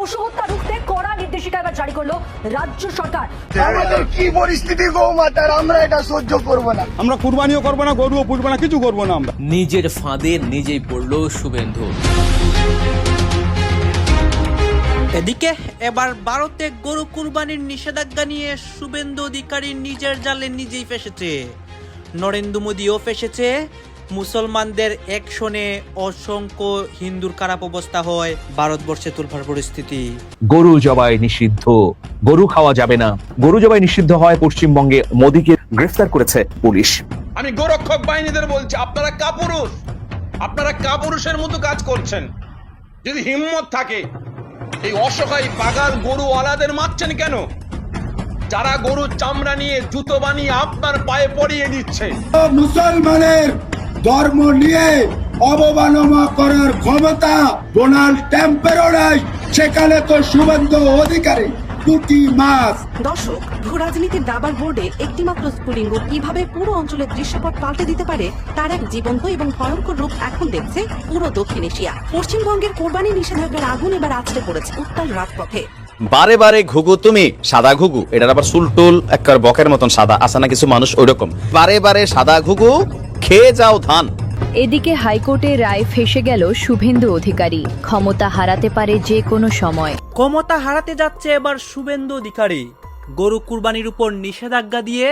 পশু হত্যা রুখতে কড়া নির্দেশিকা এবার জারি করলো রাজ্য সরকার। আমাদের কি পরিস্থিতি গো মাতার, আমরা এটা সহ্য করব না। আমরা কুরবানিও করবো না, গরুও পুষবো না, কিছু করবো না। আমরা নিজের ফাঁদে নিজেই পড়ল শুভেন্দু। এদিকে এবার ভারতে গরু কুরবানির নিষেধাজ্ঞা নিয়ে শুভেন্দু অধিকারী নিজের জালে নিজেই ফেসেছে। নরেন্দ্র মোদীও ফেসেছে। মুসলমানদের একশনে অসংখ্য হিন্দুর খারাপ অবস্থা হয়, ভারতবর্ষে তুলফার পরিস্থিতি। গরু জবাই নিষিদ্ধ, গরু খাওয়া যাবে না। গরু জবাই নিষিদ্ধ হয় পশ্চিমবঙ্গে, মোদীকে গ্রেফতার করেছে পুলিশ। আমি গোরক্ষক বাহিনীদের বলছি, আপনারা কাপুরুষ, আপনারা কাপুরুষের মতো কাজ করছেন। যদি হিম্মত থাকে এই অসহায় পাগাল গরুওয়ালাদের মারছেন কেন? যারা গরুর চামড়া নিয়ে জুতো বানিয়ে আপনার পায়ে পরিয়ে দিচ্ছে। মুসলমানের ধর্ম নিয়ে অবমাননা করার ক্ষমতা ডোনাল্ড ট্রাম্পেরও নাই, সেখানে তো শুভেন্দু অধিকারী দুটি মাস। দর্শক, ভূ রাজনীতির দাবার বোর্ডে একটিমাত্র স্ফুলিঙ্গ কিভাবে পুরো অঞ্চলের দৃশ্যপট পাল্টে দিতে পারে তার এক জীবন্ত এবং ভয়ঙ্কর রূপ এখন দেখছে পুরো দক্ষিণ এশিয়া। পশ্চিমবঙ্গের কোরবানি নিষেধাজ্ঞার আগুন এবার আছড়ে পড়েছে উত্তাল রাজপথে। বারে বারে ঘুঘু তুমি সাদা ঘুঘু, এটার আবার সুলটুল একবার বকের মতন সাদা আছে না কিছু মানুষ, ওইরকম বারে বারে সাদা ঘুঘু খেয়ে যাও ধান। এদিকে হাইকোর্টের রায় ফেসে গেল শুভেন্দু অধিকারী, ক্ষমতা হারাতে পারে যে কোনো সময়। ক্ষমতা হারাতে যাচ্ছে এবার শুভেন্দু অধিকারী। গরু কুরবানির উপর নিষেধাজ্ঞা দিয়ে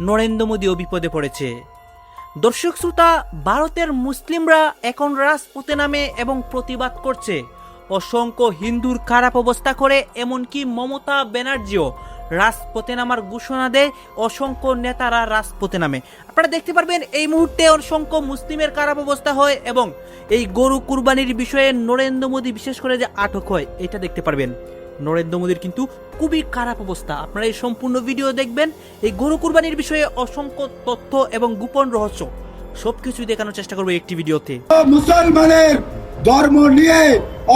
নরেন্দ্র মোদীও বিপদে পড়েছে। দর্শক শ্রোতা, ভারতের মুসলিমরা এখন রাজপথে নামে এবং প্রতিবাদ করছে। অসংখ্য হিন্দুর খারাপ অবস্থা করে, এমনকি মমতা ব্যানার্জিও রাজপথে নামার ঘোষণা দেয়। অসংখ্য নেতারা রাজপথে নামে। আপনারা দেখতে পারবেন এই মুহূর্তে অসংখ্য মুসলিমের খারাপ অবস্থা হয় এবং এই গরু কুরবানির বিষয়ে নরেন্দ্র মোদী বিশেষ করে যে আটক হয় এটা দেখতে পারবেন। নরেন্দ্র মোদীর কিন্তু খুবই খারাপ অবস্থা। আপনারা এই সম্পূর্ণ ভিডিও দেখবেন। এই গরু কুরবানির বিষয়ে অসংখ্য তথ্য এবং গোপন রহস্য সবকিছুই দেখানোর চেষ্টা করবো একটি ভিডিওতে। মুসলমানের ধর্ম নিয়ে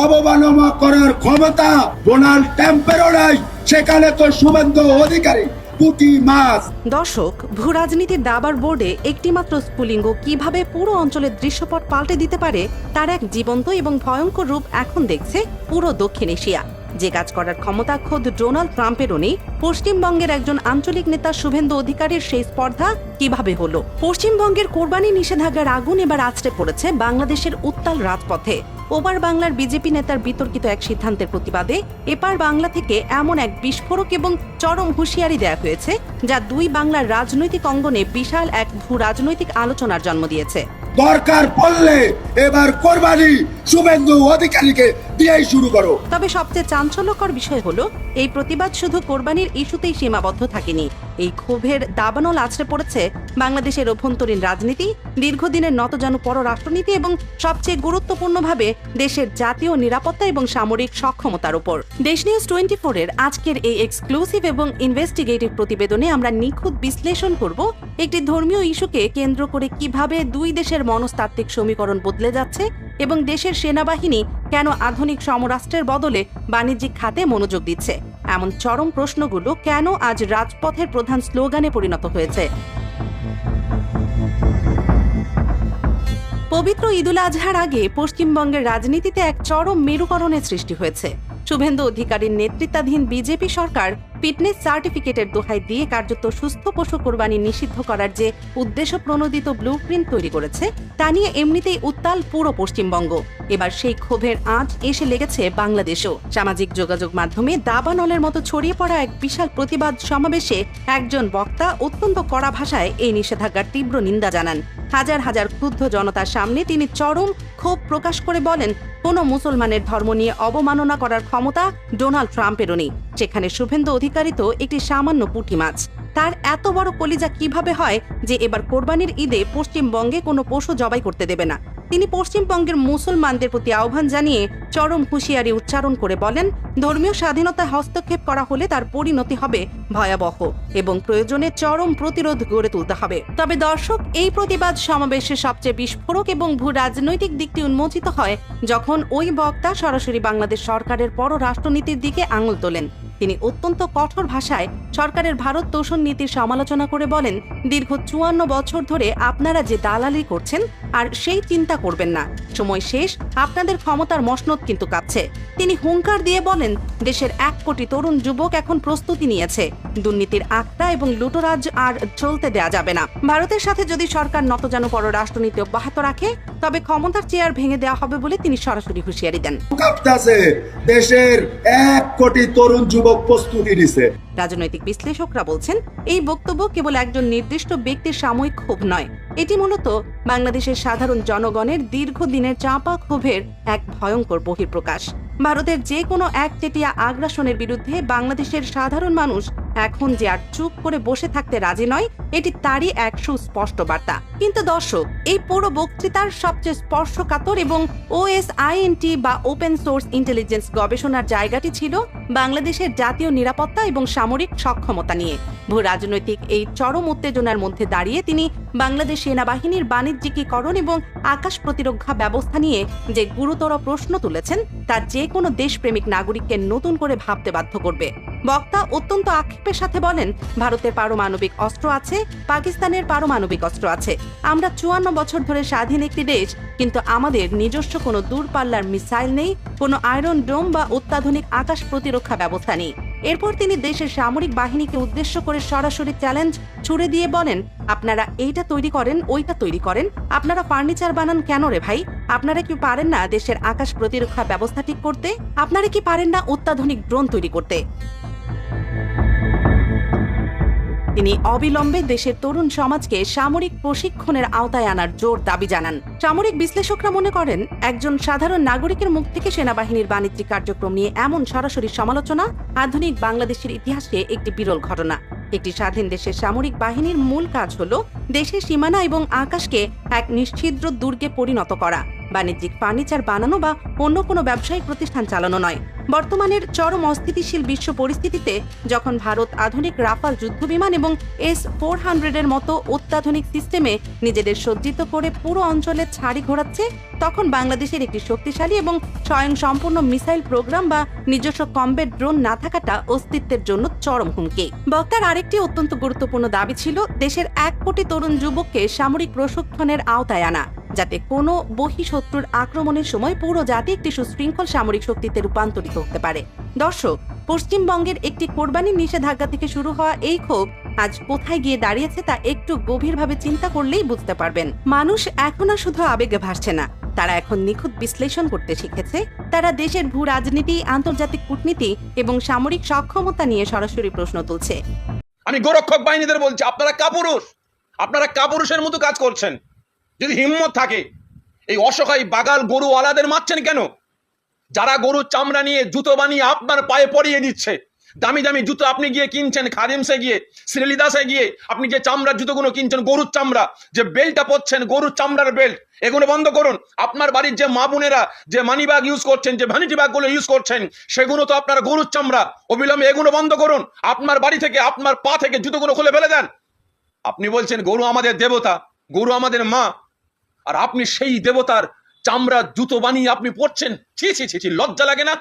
অবমাননা করার ক্ষমতা ডোনাল্ড ট্রাম্পেরও নাই, সেখানে তো শুভেন্দু অধিকারী দুটি মাস। দর্শক, ভূ রাজনীতির দাবার বোর্ডে একটিমাত্র স্ফুলিঙ্গ কিভাবে পুরো অঞ্চলের দৃশ্যপট পাল্টে দিতে পারে তার এক জীবন্ত এবং ভয়ঙ্কর রূপ এখন দেখছে পুরো দক্ষিণ এশিয়া। যে কাজ করার ক্ষমতা খোদ ডোনাল্ড ট্রাম্পেরও নেই, পশ্চিমবঙ্গের একজন আঞ্চলিক নেতা শুভেন্দু অধিকারীর সেই স্পর্ধা কিভাবে হলো? পশ্চিমবঙ্গের কোরবানি নিষেধাজ্ঞার আগুন এবার আছড়ে পড়েছে বাংলাদেশের উত্তাল রাজপথে। ওপার বাংলার বিজেপি নেতার বিতর্কিত এক সিদ্ধান্তের প্রতিবাদে এপার বাংলা থেকে এমন এক বিস্ফোরক এবং চরম হুঁশিয়ারি দেয়া হয়েছে যা দুই বাংলার রাজনৈতিক অঙ্গনে বিশাল এক ভূ রাজনৈতিক আলোচনার জন্ম দিয়েছে। দরকার পড়লে এবার কোরবানি শুভেন্দু অধিকারীকে দিয়েই শুরু করো। তবে সবচেয়ে চাঞ্চল্যকর বিষয় হলো এই প্রতিবাদ শুধু কোরবানির ইস্যুতেই সীমাবদ্ধ থাকেনি। এই ক্ষোভের দাবানল আছড়ে পড়েছে বাংলাদেশের অভ্যন্তরীণ রাজনীতি, দীর্ঘদিনের নতজানু পররাষ্ট্রনীতি এবং সবচেয়ে গুরুত্বপূর্ণভাবে দেশের জাতীয় নিরাপত্তা এবং সামরিক সক্ষমতার উপর। দেশ নিউজ 24-এর আজকের এই এক্সক্লুসিভ এবং ইনভেস্টিগেটিভ প্রতিবেদনে আমরা নিখুঁত বিশ্লেষণ করব একটি ধর্মীয় ইস্যুকে কেন্দ্র করে কিভাবে দুই দেশের মনস্তাত্ত্বিক সমীকরণ বদলে যাচ্ছে এবং দেশের সেনাবাহিনী কেন আধুনিক সমরাষ্ট্রের বদলে বাণিজ্যিক খাতে মনোযোগ দিচ্ছে। এমন চরম প্রশ্নগুলো কেন আজ রাজপথের প্রধান স্লোগানে পরিণত হয়েছে। পবিত্র ঈদুল আজহার আগে পশ্চিমবঙ্গের রাজনীতিতে এক চরম মেরুকরণের সৃষ্টি হয়েছে। শুভেন্দু অধিকারীর নেতৃত্বাধীন বিজেপি সরকার ফিটনেস সার্টিফিকেটের দোহাই দিয়ে কার্যত সুস্থ পশু কোরবানি নিষিদ্ধ করার যে উদ্দেশ্য প্রণোদিত ব্লুপ্রিন্ট তৈরি করেছে তা নিয়ে এমনিতেই উত্তাল পুরো পশ্চিমবঙ্গ। এবার সেই ক্ষোভের আঁচ এসে লেগেছে বাংলাদেশও। সামাজিক যোগাযোগ মাধ্যমে দাবানলের মতো ছড়িয়ে পড়া এক বিশাল প্রতিবাদ সমাবেশে একজন বক্তা অত্যন্ত কড়া ভাষায় এই নিষেধাজ্ঞার তীব্র নিন্দা জানান। হাজার হাজার ক্ষুব্ধ জনতার সামনে তিনি চরম ক্ষোভ প্রকাশ করে বলেন, কোনো মুসলমানের ধর্ম নিয়ে অবমাননা করার ক্ষমতা ডোনাল্ড ট্রাম্পেরও নেই, সেখানে শুভেন্দু অধিকারী তো একটি সামান্য পুঁটি মাছ। তার এত বড় কলিজা কিভাবে হয় যে এবার কোরবানির ঈদে পশ্চিমবঙ্গে কোনো পশু জবাই করতে দেবে না? তিনি পশ্চিমবঙ্গের মুসলমানদের প্রতি আহ্বান জানিয়ে চরম হুঁশিয়ারি উচ্চারণ করে বলেন, ধর্মীয় স্বাধীনতা হস্তক্ষেপ করা হলে তার পরিণতি হবে ভয়াবহ এবং প্রয়োজনে চরম প্রতিরোধ গড়ে তুলতে হবে। তবে দর্শক, এই প্রতিবাদ সমাবেশে সবচেয়ে বিস্ফোরক এবং ভূ রাজনৈতিক দিকটি উন্মোচিত হয় যখন ওই বক্তা সরাসরি বাংলাদেশ সরকারের পররাষ্ট্রনীতির দিকে আঙুল তোলেন। তিনি অত্যন্ত কঠোর ভাষায় সরকারের ভারত তোষণ নীতির সমালোচনা করে বলেন, দীর্ঘ 54 বছর ধরে আপনারা যে দালালি করছেন আর সেই চিন্তা করবেন না, সময় শেষ, আপনাদের ক্ষমতার মসনদ কিন্তু কাঁপছে। তিনি হুঙ্কার দিয়ে বলেন, দেশের 1 কোটি তরুণ যুবক এখন প্রস্তুতি নিয়েছে, দুর্নীতির আখড়া এবং লুটোরাজ আর চলতে দেয়া যাবে না। ভারতের সাথে যদি সরকার নতজানু পররাষ্ট্রনীতি অব্যাহত রাখে তবে ক্ষমতার চেয়ার ভেঙে দেওয়া হবে বলে তিনি সরাসরি হুঁশিয়ারি দেন। কাঁপতাছে, দেশের 1 কোটি তরুণ যুবক প্রস্তুতি নিছে। রাজনৈতিক বিশ্লেষকরা বলছেন, এই বক্তব্য কেবল একজন নির্দিষ্ট ব্যক্তির সাময়িক ক্ষোভ নয়, এটি মূলত বাংলাদেশের সাধারণ জনগণের দীর্ঘদিনের চাপা ক্ষোভের এক ভয়ঙ্কর বহিঃপ্রকাশ। ভারতের যে কোনো একচেটিয়া আগ্রাসনের বিরুদ্ধে বাংলাদেশের সাধারণ মানুষ এখন যে আর চুপ করে বসে থাকতে রাজি নয়, এটি তারই এক সুস্পষ্ট বার্তা। কিন্তু দর্শক, এই পুরো বক্তৃতার সবচেয়ে স্পর্শকাতর এবং OSINT বা ওপেন সোর্স ইন্টেলিজেন্স গবেষণার জায়গাটি ছিল বাংলাদেশের জাতীয় নিরাপত্তা এবং সামরিক সক্ষমতা নিয়ে। ভূ রাজনৈতিক এই চরম উত্তেজনার মধ্যে দাঁড়িয়ে তিনি বাংলাদেশ সেনাবাহিনীর বাণিজ্যিকীকরণ এবং আকাশ প্রতিরক্ষা ব্যবস্থা নিয়ে যে গুরুতর প্রশ্ন তুলেছেন তা যে কোনো দেশপ্রেমিক নাগরিককে নতুন করে ভাবতে বাধ্য করবে। বক্তা অত্যন্ত আক্ষেপের সাথে বলেন, ভারতের পারমাণবিক অস্ত্র আছে, পাকিস্তানের পারমাণবিক অস্ত্র আছে, আমরা 54 বছর ধরে স্বাধীন একটি দেশ, কিন্তু আমাদের নিজস্ব কোনো দূরপাল্লার মিসাইল নেই, কোনো আয়রন ডোম বা অত্যাধুনিক আকাশ প্রতিরক্ষা ব্যবস্থা নেই। এরপর তিনি দেশের সামরিক বাহিনীকে উদ্দেশ্য করে সরাসরি চ্যালেঞ্জ ছুড়ে দিয়ে বলেন, আপনারা এইটা তৈরি করেন, ওইটা তৈরি করেন, আপনারা ফার্নিচার বানান কেন রে ভাই? আপনারা কি পারেন না দেশের আকাশ প্রতিরক্ষা ব্যবস্থা ঠিক করতে? আপনারা কি পারেন না অত্যাধুনিক ড্রোন তৈরি করতে? তিনি অবিলম্বে দেশের তরুণ সমাজকে সামরিক প্রশিক্ষণের আওতায় আনার জোর দাবি জানান। সামরিক বিশ্লেষকরা মনে করেন, একজন সাধারণ নাগরিকের মুখ থেকে সেনাবাহিনীর বাণিজ্যিক কার্যক্রম নিয়ে এমন সরাসরি সমালোচনা আধুনিক বাংলাদেশের ইতিহাসে একটি বিরল ঘটনা। একটি স্বাধীন দেশের সামরিক বাহিনীর মূল কাজ হল দেশের সীমানা এবং আকাশকে এক নিশ্ছিদ্র দুর্গে পরিণত করা, বাণিজ্যিক ফার্নিচার বানানো বা অন্য কোনো ব্যবসায়িক প্রতিষ্ঠান চালানো নয়। বর্তমানের চরম অস্থিতিশীল বিশ্ব পরিস্থিতিতে যখন ভারত আধুনিক রাফাল যুদ্ধবিমান এবং S-400 মতো অত্যাধুনিক সিস্টেমে নিজেদের সজ্জিত করে পুরো অঞ্চলে ছাড়ি ঘোরাচ্ছে, তখন বাংলাদেশের একটি শক্তিশালী এবং স্বয়ংসম্পূর্ণ মিসাইল প্রোগ্রাম বা নিজস্ব কমব্যাট ড্রোন না থাকাটা অস্তিত্বের জন্য চরম হুমকি। বক্তার আরেকটি অত্যন্ত গুরুত্বপূর্ণ দাবি ছিল দেশের 1 কোটি তরুণ যুবককে সামরিক প্রশিক্ষণের আওতায় আনা, যাতে কোনো বহিঃশত্রুর আক্রমণের সময় পুরো জাতি একটি সুশৃঙ্খল সামরিক শক্তিতে রূপান্তরিত হতে পারে। দর্শক, পশ্চিমবঙ্গের একটি কোরবানির নিষেধাজ্ঞা থেকে শুরু হওয়া এই ক্ষোভ আজ কোথায় গিয়ে দাঁড়িয়েছে তা একটু গভীরভাবে চিন্তা করলেই বুঝতে পারবেন। মানুষ এখন আর শুধু আবেগে ভাসছে না, তারা এখন নিখুঁত বিশ্লেষণ করতে শিখেছে। তারা দেশের ভূ রাজনীতি, আন্তর্জাতিক কূটনীতি এবং সামরিক সক্ষমতা নিয়ে সরাসরি প্রশ্ন তুলছে। আমি গোরক্ষক বাহিনীদের বলছি, আপনারা কাপুরুষ, আপনারা কাপুরুষের মতো কাজ করছেন। যদি হিম্মত থাকে, এই অসহায় বাগাল গরুওয়ালাদের মারছেন কেন? যারা গরুর চামড়া নিয়ে জুতো বানিয়ে আপনার পায়ে পরিয়ে দিচ্ছে, দামি দামি জুতো আপনি গিয়ে কিনছেন, খাদিমসে গিয়ে, শ্রীলিদাসে গিয়ে আপনি যে চামড়ার জুতোগুলো কিনছেন, গরুর চামড়া, যে বেল্টটা পরছেন গরুর চামড়ার বেল্ট, এগুলো বন্ধ করুন। আপনার বাড়ির যে মা বোনেরা যে মানি ব্যাগ ইউজ করছেন, যে ভ্যানিটি ব্যাগগুলো ইউজ করছেন, সেগুলো তো আপনার গরুর চামড়া। অবিলম্বে এগুলো বন্ধ করুন। আপনার বাড়ি থেকে, আপনার পা থেকে জুতোগুলো খুলে ফেলে দেন। আপনি বলছেন গরু আমাদের দেবতা, গরু আমাদের মা, আর আপনি সেই দেবতার চামড়া জুতো বানিয়ে আপনি পড়ছেন। ছি ছি ছি ছি, লজ্জা লাগে না?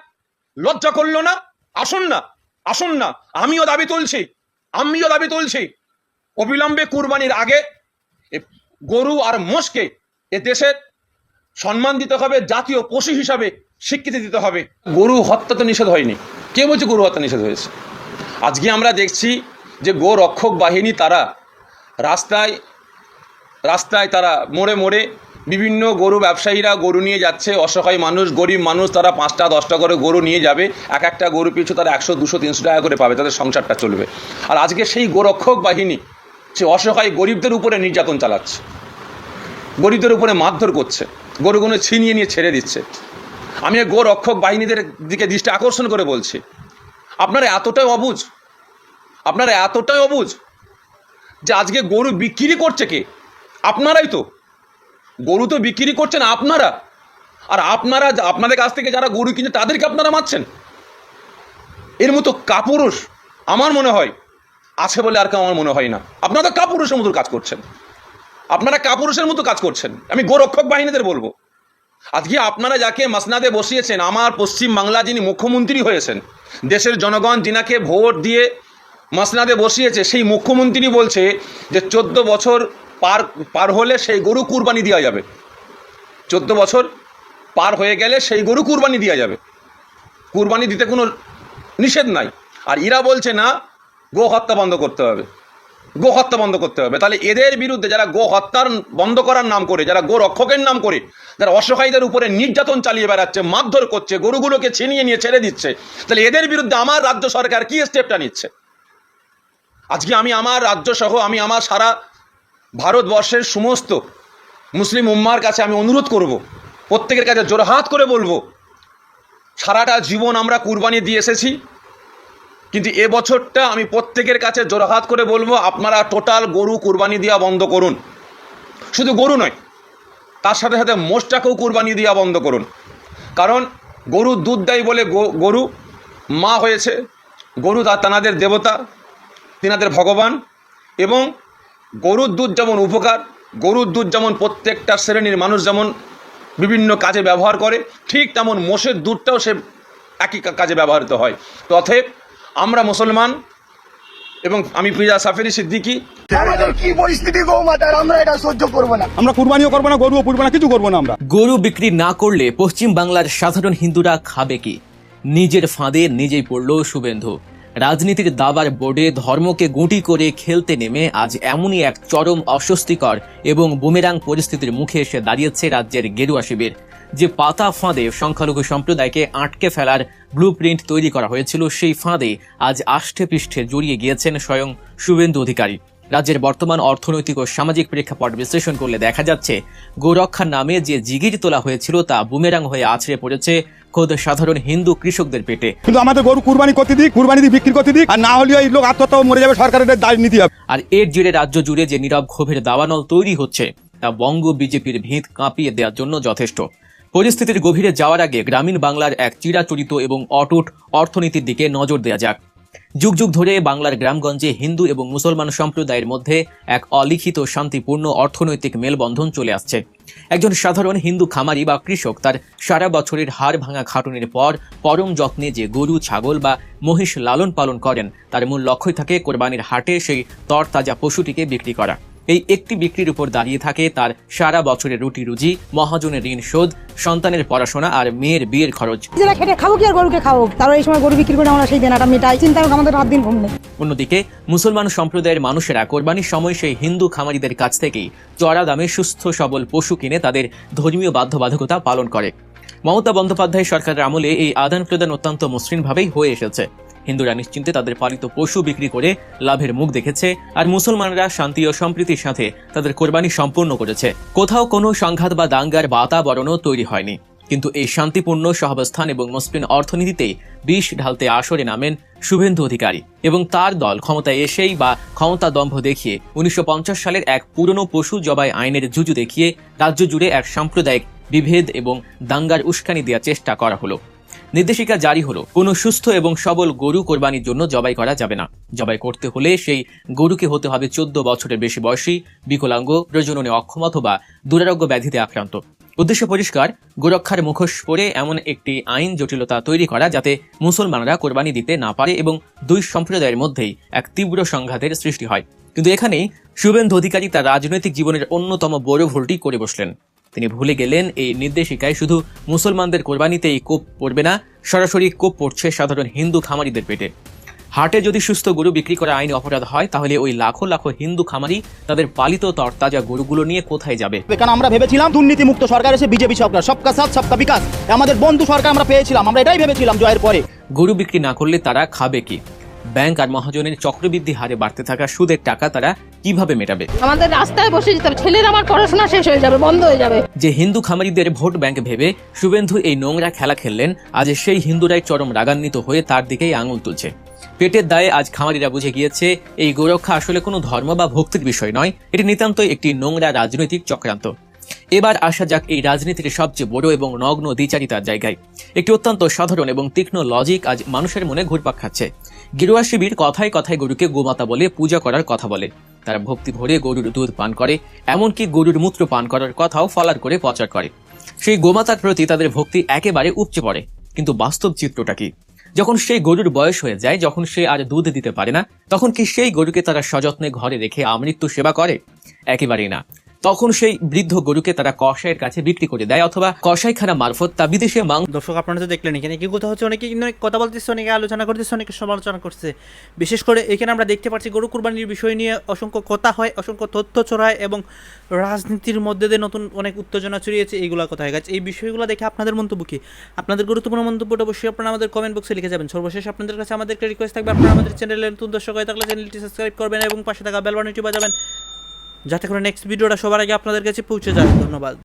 লজ্জা করলো না? আসুন না, আসুন না, আমিও দাবি তুলছি, অবিলম্বে কুরবানির আগে গরু আর মোষকে এ দেশের সম্মান দিতে হবে, জাতীয় পশু হিসাবে স্বীকৃতি দিতে হবে। গরু হত্যা তো নিষেধ হয়নি, কে বলছে গরু হত্যা নিষেধ হয়েছে? আজকে আমরা দেখছি যে গোরক্ষক বাহিনী তারা রাস্তায় তারা মোড়ে বিভিন্ন গরু ব্যবসায়ীরা গরু নিয়ে যাচ্ছে, অসহায় মানুষ, গরিব মানুষ, তারা 5টা 10টা করে গরু নিয়ে যাবে, এক একটা গরু পিছু তারা 100 200 300 টাকা করে পাবে, তাদের সংসারটা চলবে। আর আজকে সেই গোরক্ষক বাহিনী সে অসহায় গরিবদের উপরে নির্যাতন চালাচ্ছে, গরিবদের উপরে মারধর করছে, গরুগুলো ছিনিয়ে নিয়ে ছেড়ে দিচ্ছে। আমি গোরক্ষক বাহিনীদের দিকে দৃষ্টি আকর্ষণ করে বলছি, আপনারা এতটাই অবুঝ যে আজকে গরু বিক্রি করছে কে? আপনারাই তো। গরু তো বিক্রি করছেন আপনারা, আর আপনাদের কাছ থেকে যারা গরু কিনে তাদেরকে আপনারা মারছেন। এর মতো কাপুরুষ আমার মনে হয় আছে বলে আর কেউ আমার মনে হয় না। আপনারা তো কাপুরুষের মতো কাজ করছেন, আমি গোরক্ষক বাহিনীদের বলবো, আজকে আপনারা যাকে মাসনাদে বসিয়েছেন, আমার পশ্চিম বাংলা যিনি মুখ্যমন্ত্রী হয়েছেন, দেশের জনগণ যিনাকে ভোট দিয়ে মাসনাদে বসিয়েছে, সেই মুখ্যমন্ত্রী বলছে যে 14 বছর পার হলে সেই গরু কুরবানি দেওয়া যাবে। 14 বছর পার হয়ে গেলে সেই গরু কুরবানি দেওয়া যাবে, কুরবানি দিতে কোনো নিষেধ নাই। আর এরা বলছে না, গো হত্যা বন্ধ করতে হবে, গো হত্যা বন্ধ করতে হবে। তাহলে এদের বিরুদ্ধে যারা গো হত্যার বন্ধ করার নাম করে, যারা গো রক্ষকের নাম করে, যারা অসহায়দের উপরে নির্যাতন চালিয়ে বেড়াচ্ছে, মারধর করছে, গরুগুলোকে ছিনিয়ে নিয়ে ছেড়ে দিচ্ছে, তাহলে এদের বিরুদ্ধে আমার রাজ্য সরকার কি স্টেপটা নিচ্ছে? আজকে আমি আমার রাজ্য সহ আমি আমার সারা ভারতবর্ষের সমস্ত মুসলিম উম্মার কাছে আমি অনুরোধ করব, প্রত্যেকের কাছে জোরহাত করে বলবো, সারাটা জীবন আমরা কুরবানি দিয়ে এসেছি, কিন্তু এবছরটা আমি প্রত্যেকের কাছে জোরহাত করে বলবো, আপনারা টোটাল গরু কুরবানি দেওয়া বন্ধ করুন। শুধু গরু নয়, তার সাথে সাথে মোষটাকেও কুরবানি দেওয়া বন্ধ করুন। কারণ গরু দুধ দেয় বলে গরু মা হয়েছে, গরু তানাদের দেবতা, তিনাদের ভগবান, এবং গরুর দুধ যেমন উপকার, গরুর দুধ যেমন প্রত্যেকটা শ্রেণীর মানুষ যেমন বিভিন্ন কাজে ব্যবহার করে, ঠিক তেমন মোষের দুধটাও সে একই কাজে ব্যবহৃত হয়। তো অতএব আমরা মুসলমান এবং আমি পিজা সাফেরি সিদ্দিকী, আমাদের কি পরিস্থিতি গো মাতার, আমরা এটা সহ্য করবো না। আমরা কুরবানিও করবো না, গরুও পুষবো না, কিছু করবো না আমরা। গরু বিক্রি না করলে পশ্চিম বাংলার সাধারণ হিন্দুরা খাবে কি? নিজের ফাঁদে নিজেই পড়ল শুভেন্দু। রাজনীতির দাবার বোর্ডে ধর্মকে গুঁটি করে খেলতে নেমে আজ এমনই এক চরম অস্বস্তিকর এবং বুমেরাং পরিস্থিতির মুখে এসে দাঁড়িয়েছে রাজ্যের গেরুয়া শিবির। যে পাতা ফাঁদে সংখ্যালঘু সম্প্রদায়কে আটকে ফেলার ব্লুপ্রিন্ট তৈরি করা হয়েছিল, সেই ফাঁদে আজ আষ্ঠে পৃষ্ঠে জড়িয়ে গিয়েছেন স্বয়ং শুভেন্দু অধিকারী। রাজ্যের বর্তমান অর্থনৈতিক ও সামাজিক প্রেক্ষাপট বিশ্লেষণ করলে দেখা যাচ্ছে, গোরক্ষার নামে যে জিগির তোলা হয়েছিল তা বুমেরাং হয়ে আছড়ে পড়েছে খোদ সাধারণ হিন্দু কৃষকদের পেটে। কিন্তু আমাদের গরু কুরবানি করতে দিক, কুরবানি দিয়ে বিক্রি করতে দিক, আর না হলে এই লোক আত্মহত্যা মরে যাবে, সরকারের দায় নিতে হবে। আর এর জেরে রাজ্য জুড়ে যে নীরব ক্ষোভের দাবানল তৈরি হচ্ছে, তা বঙ্গ বিজেপির ভিত কাঁপিয়ে দেওয়ার জন্য যথেষ্ট। পরিস্থিতির গভীরে যাওয়ার আগে গ্রামীণ বাংলার এক চিরাচরিত এবং অটুট অর্থনীতির দিকে নজর দেওয়া যাক। যুগ যুগ ধরে বাংলার গ্রামগঞ্জে হিন্দু এবং মুসলমান সম্প্রদায়ের মধ্যে এক অলিখিত শান্তিপূর্ণ অর্থনৈতিক মেলবন্ধন চলে আসছে। একজন সাধারণ হিন্দু খামারি বা কৃষক তার সারা বছরের হাড় ভাঙা খাটুনির পর পরম যত্নে যে গরু, ছাগল বা মহিষ লালন পালন করেন, তার মূল লক্ষ্যই থাকে কোরবানির হাটে সেই তরতাজা পশুটিকে বিক্রি করা। এই একটি বিক্রির উপর দাঁড়িয়ে থাকে তার সারা বছরের রুটি রুজি, মহাজনের ঋণ শোধ, সন্তানের পড়াশোনা আর মেয়ের বিয়ের খরচ। যারা খেটে খাবো কি আর গরুকে খাবো, তারা এই সময় গরু বিক্রি করে আমরা সেই দেনাটা মেটাই, চিন্তা আমাদের রাত দিন ঘুম নেই। অন্যদিকে মুসলমান সম্প্রদায়ের মানুষেরা কোরবানির সময় সেই হিন্দু খামারিদের কাছ থেকেই চড়া দামে সুস্থ সবল পশু কিনে তাদের ধর্মীয় বাধ্যবাধকতা পালন করে। মমতা বন্দ্যোপাধ্যায় সরকারের আমলে এই আদান প্রদান অত্যন্ত মসৃণভাবেই হয়ে এসেছে। হিন্দুরা নিশ্চিন্তে তাদের পালিত পশু বিক্রি করে লাভের মুখ দেখেছে, আর মুসলমানরা শান্তি ও সম্প্রীতির সাথে তাদের কোরবানি সম্পূর্ণ করেছে। কোথাও কোনো সংঘাত বা দাঙ্গার বাতাবরণও তৈরি হয়নি। কিন্তু এই শান্তিপূর্ণ সহাবস্থান এবং মসৃণ অর্থনীতিতেই বিষ ঢালতে আসরে নামেন শুভেন্দু অধিকারী এবং তার দল ক্ষমতায় এসেই বা ক্ষমতা দম্ভ দেখিয়ে 1950 সালের এক পুরনো পশু জবাই আইনের জুজু দেখিয়ে রাজ্য জুড়ে এক সাম্প্রদায়িক বিভেদ এবং দাঙ্গার উস্কানি দেওয়ার চেষ্টা করা হলো। নির্দেশিকা জারি হলো, কোনো সুস্থ এবং সবল গরু কোরবানির জন্য জবাই করা যাবে না। জবাই করতে হলে সেই গরুকে হতে হবে 14 বছরের বেশি বয়সী, বিকলাঙ্গ, প্রজননে অক্ষম অথবা দুরারোগ্য ব্যাধিতে আক্রান্ত। উদ্দেশ্য পরিষ্কার, গোরক্ষার মুখোশ পরে এমন একটি আইন জটিলতা তৈরি করা যাতে মুসলমানরা কোরবানি দিতে না পারে এবং দুই সম্প্রদায়ের মধ্যেই এক তীব্র সংঘাতের সৃষ্টি হয়। কিন্তু এখানেই শুভেন্দু অধিকারী তার রাজনৈতিক জীবনের অন্যতম বড় ভুলটি করে বসলেন। তিনি ভুলে গেলেন এই নির্দেশিকায় শুধু মুসলমানদের কোরবানিতেই কোপ পড়বে না, সরাসরি কোপ পড়ছে সাধারণ হিন্দু খামারিদের পেটে। হাটে যদি সুস্থ গরু বিক্রি করা আইনি অপরাধ হয়, তাহলে ওই লাখো লাখো হিন্দু খামারি তাদের পালিত তরতাজা গরুগুলো নিয়ে কোথায় যাবে? কারণ আমরা ভেবেছিলাম দুর্নীতিমুক্ত সরকার এসে বিজেপি সরকার, সবকা সাথ সবকা বিকাশ, আমাদের বন্ধু সরকার আমরা পেয়েছিলাম, আমরা এটাই ভেবেছিলাম জয়ের পরে। গরু বিক্রি না করলে তারা খাবে কি? ব্যাংক আর মহাজনের চক্রবৃদ্ধি হারে বাড়তে থাকা সুদের টাকা তারা কিভাবে মেটাবে? আমাদের রাস্তায় বসে যেতে হবে, ছেলের আমার পড়াশোনা শেষ হয়ে যাবে, বন্ধ হয়ে যাবে। যে হিন্দু খামারিদের ভোট ব্যাংক ভেবে শুভেন্দু এই নোংরা খেলা খেললেন, আজ সেই হিন্দুরাই চরম রাগান্বিত হয়ে তার দিকেই আঙুল তুলছে। পেটের দায়ে আজ খামারিরা বুঝে গিয়েছে এই গোরক্ষা আসলে কোনো ধর্ম বা ভক্তির বিষয় নয়, এটি নিতান্তই একটি নোংরা রাজনৈতিক চক্রান্ত। এবার আসা যাক এই রাজনীতির সবচেয়ে বড় এবং নগ্ন দ্বিচারিতার জায়গায়। একটি অত্যন্ত সাধারণ এবং তীক্ষ্ণ লজিক আজ মানুষের মনে ঘুরপাক খাচ্ছে। গেরুয়া শিবির কথায় কথায় গরুকে গোমাতা বলে পূজা করার কথা বলে, তারা ভক্তি ভরে গরুর দুধ পান করে, এমনকি গরুর মূত্র পান করার কথাও ফলার করে প্রচার করে। সেই গোমাতার প্রতি তাদের ভক্তি একেবারে উপচে পড়ে। কিন্তু বাস্তব চিত্রটা কি? যখন সেই গরুর বয়স হয়ে যায়, যখন সে আর দুধ দিতে পারে না, তখন কি সেই গরুকে তারা সযত্নে ঘরে রেখে আমৃত্যু সেবা করে? একেবারেই না। তখন সেই বৃদ্ধ গরুকে তারা কসাইয়ের কাছে বিক্রি করে দেয়, অথবা কসাইখানা মারফত তা বিদেশে দর্শক আপনারা তো দেখলেন এখানে কি কথা হচ্ছে, অনেকে কিন্তু কথা বলতেছে, অনেকে আলোচনা করতেছে, অনেকে সমালোচনা করছে। বিশেষ করে এখানে আমরা দেখতে পাচ্ছি গরু কুরবানির বিষয় নিয়ে অসংখ্য কথা হয়, অসংখ্য তথ্য ছড়ায় এবং রাজনীতির মধ্যে দিয়ে নতুন অনেক উত্তেজনা ছড়িয়েছে, এইগুলো কথা হয়ে গেছে। এই বিষয়গুলো দেখে আপনাদের মন্তব্য কি? আপনাদের গুরুত্বপূর্ণ মন্তব্যটা অবশ্যই আপনারা আমাদের কমেন্ট বক্সে লিখে যাবেন। সর্বশেষ আপনাদের কাছে আমাদের একটা রিকোয়েস্ট থাকবে, আপনারা আমাদের চ্যানেলে নতুন দর্শক হয়ে থাকলে চ্যানেলটি সাবস্ক্রাইব করবেন এবং পাশে থাকা বেল বাটনটি বাজাবেন, যাতে করে নেক্সট ভিডিওটা সবার আগে আপনাদের কাছে পৌঁছে যায়। ধন্যবাদ।